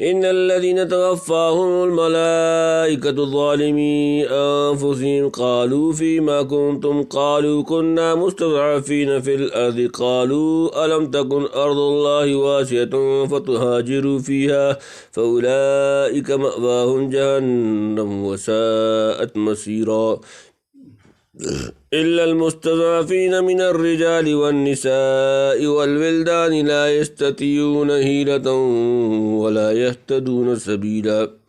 إن الذين توفاهم الملائكة ظالمي أنفسهم قالوا فيما كنتم قالوا كنا مستضعفين في الأرض قالوا ألم تكن أرض الله واسعة فتهاجروا فيها فأولئك مأواهم جهنم وساءت مصيرا إلا المستضعفين من الرجال والنساء والولدان لا يستطيعون حيلة ولا يهتدون سبيلا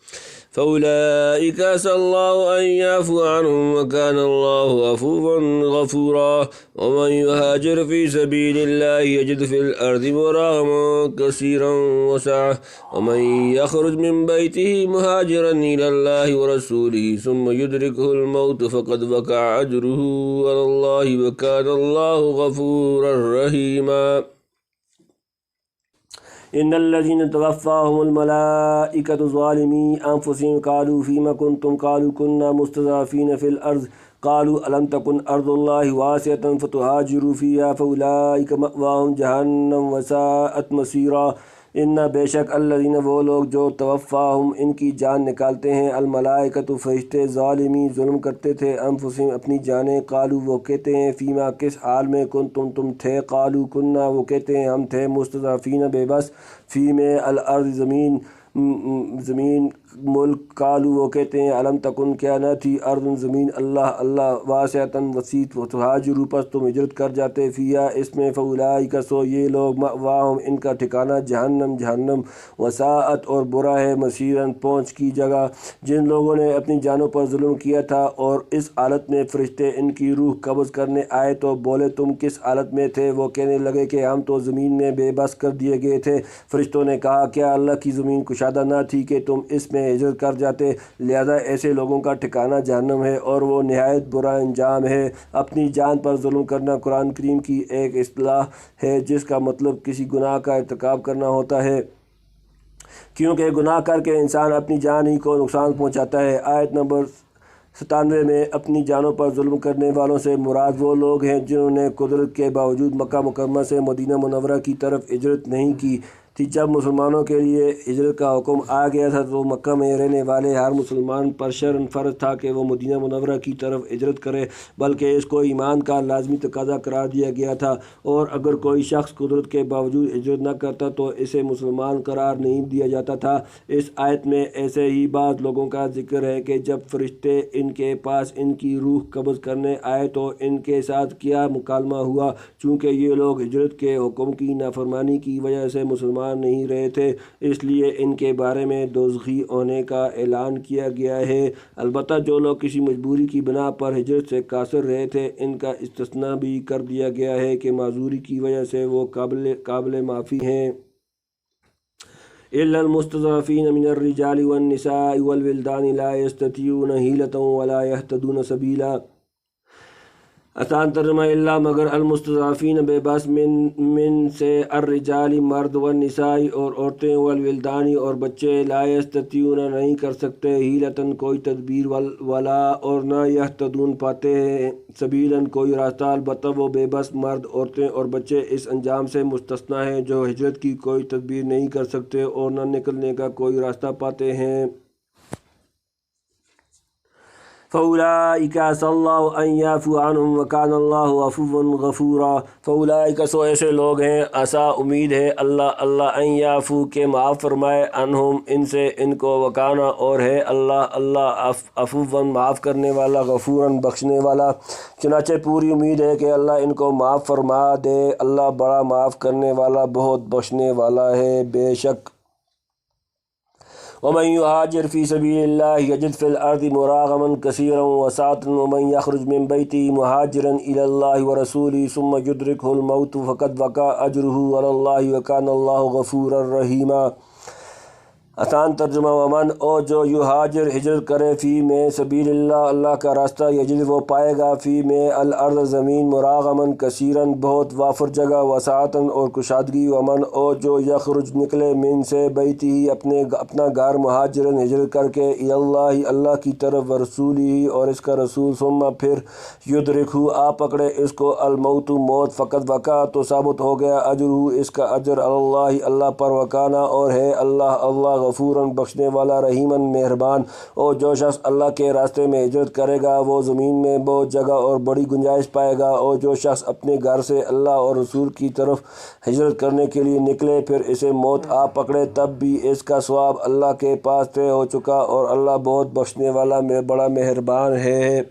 فأولئك عسى الله أن يعفو عنهم وكان الله عفوا غفورا ومن يهاجر في سبيل الله يجد في الأرض مراغما كثيرا وسعة ومن يخرج من بيته مهاجرا إلى الله ورسوله ثم يدركه الموت فقد وقع أجره على الله وكان الله غفورا رحيما إن الذين توفاهم الملائكة ظالمي أنفسهم قالوا فيما كنتم قالوا كنا مستضعفين في الأرض قالوا ألم تكن أرض الله واسعة فتهاجروا فيها فأولئك مأواهم جهنم وساءت مصيرا ان بے شک الذین وہ لوگ جو توفاہم ان کی جان نکالتے ہیں الملائکۃ فرشتے ظالمی ظلم کرتے تھے انفسہم اپنی جانیں قالو وہ کہتے ہیں فیما کس حال میں تم تھے قالو کننا وہ کہتے ہیں ہم تھے مستضعفین بے بس فی میں الارض زمین ملک قالو وہ کہتے ہیں علم تکن کیا نہ تھی ارض زمین اللہ واسعتاً وسیع تہاجروا پس تم ہجرت کر جاتے فیہا اس میں فاولئک سو یہ لوگ مأواہم ان کا ٹھکانہ جہنم وساعت اور برا ہے مصیراً پہنچ کی جگہ جن لوگوں نے اپنی جانوں پر ظلم کیا تھا اور اس حالت میں فرشتے ان کی روح قبض کرنے آئے تو بولے تم کس حالت میں تھے وہ کہنے لگے کہ ہم تو زمین میں بے بس کر دیے گئے تھے فرشتوں نے کہا کیا اللہ کی زمین کشادہ نہ تھی کہ تم اس میں ہجرت کر جاتے لہذا ایسے لوگوں کا ٹھکانہ جہنم ہے اور وہ نہایت برا انجام ہے اپنی جان پر ظلم کرنا قرآن کریم کی ایک اصطلاح ہے جس کا مطلب کسی گناہ کا ارتکاب کرنا ہوتا ہے کیونکہ گناہ کر کے انسان اپنی جان ہی کو نقصان پہنچاتا ہے آیت نمبر 97 میں اپنی جانوں پر ظلم کرنے والوں سے مراد وہ لوگ ہیں جنہوں نے قدرت کے باوجود مکہ مکرمہ سے مدینہ منورہ کی طرف ہجرت نہیں کی تھی جب مسلمانوں کے لیے ہجرت کا حکم آ گیا تھا تو مکہ میں رہنے والے ہر مسلمان پر شرعاً فرض تھا کہ وہ مدینہ منورہ کی طرف ہجرت کرے بلکہ اس کو ایمان کا لازمی تقاضا قرار دیا گیا تھا اور اگر کوئی شخص قدرت کے باوجود ہجرت نہ کرتا تو اسے مسلمان قرار نہیں دیا جاتا تھا اس آیت میں ایسے ہی بعض لوگوں کا ذکر ہے کہ جب فرشتے ان کے پاس ان کی روح قبض کرنے آئے تو ان کے ساتھ کیا مکالمہ ہوا چونکہ یہ لوگ ہجرت کے حکم کی نافرمانی کی وجہ سے مسلمان نہیں رہے تھے اس لیے ان کے بارے میں دوزخی ہونے کا اعلان کیا گیا ہے البتہ جو لوگ کسی مجبوری کی بنا پر ہجرت سے قاصر رہے تھے ان کا استثناء بھی کر دیا گیا ہے کہ معذوری کی وجہ سے وہ قابل معافی ہیں إلا المستضعفين من الرجال والنساء والولدان لا يستطيعون حيلة ولا يهتدون سبيلا آسان ترجمہ اللہ مگر المستضعفین بے بس من سے الرجال مرد والنساء اور عورتیں والولدانی اور بچے لا یستطیعون نہیں کر سکتے حیلتاً کوئی تدبیر ولا اور نہ یہتدون پاتے ہیں سبیلاً کوئی راستہ البتہ وہ بے بس مرد عورتیں اور بچے اس انجام سے مستثنیٰ ہیں جو ہجرت کی کوئی تدبیر نہیں کر سکتے اور نہ نکلنے کا کوئی راستہ پاتے ہیں فَأُولَئِكَ عَسَى اللَّهُ أَن يَعْفُوَ عَنْهُمْ وَكَانَ اللَّهُ عَفُوًّا غَفُورًا فَأُولَئِكَ سو ایسے لوگ ہیں عسیٰ امید ہے اللہ ان یعفو کہ معاف فرمائے عنہم ان سے ان کو وکانا اور ہے اللہ عفواً معاف کرنے والا غفوراً بخشنے والا چنانچہ پوری امید ہے کہ اللہ ان کو معاف فرما دے اللہ بڑا معاف کرنے والا بہت بخشنے والا ہے بے شک ومن يهاجر في سبيل الله يجد في الأرض مراغما كثيرا وسعة ومن يخرج من بيته مهاجرا إلى الله ورسوله ثم يدركه الموت فقد وقع أجره على الله وكان الله غفورا رحيما آسان ترجمہ ومن او جو یہاجر ہجرت کرے فی میں سبیل اللہ کا راستہ یجد وہ پائے گا فی میں الارض زمین مراغمن کثیراً بہت وافر جگہ وسعتاً اور کشادگی ومن او جو یخرج نکلے من سے بیتی ہی اپنا گھر مہاجرن ہجرت کر کے اللہ کی طرف ورسولی اور اس کا رسول ثم پھر یدرکھو آ پکڑے اس کو الموت موت فقط وقع تو ثابت ہو گیا اجرہ اس کا اجر اللہ پر وکانا اور ہے اللہ غفوراً بخشنے والا، رحیماً مہربان۔ اور جو شخص اللہ کے راستے میں ہجرت کرے گا وہ زمین میں بہت جگہ اور بڑی گنجائش پائے گا۔ اور جو شخص اپنے گھر سے اللہ اور رسول کی طرف ہجرت کرنے کے لیے نکلے پھر اسے موت آ پکڑے تب بھی اس کا ثواب اللہ کے پاس طے ہو چکا، اور اللہ بہت بخشنے والا بڑا مہربان ہے۔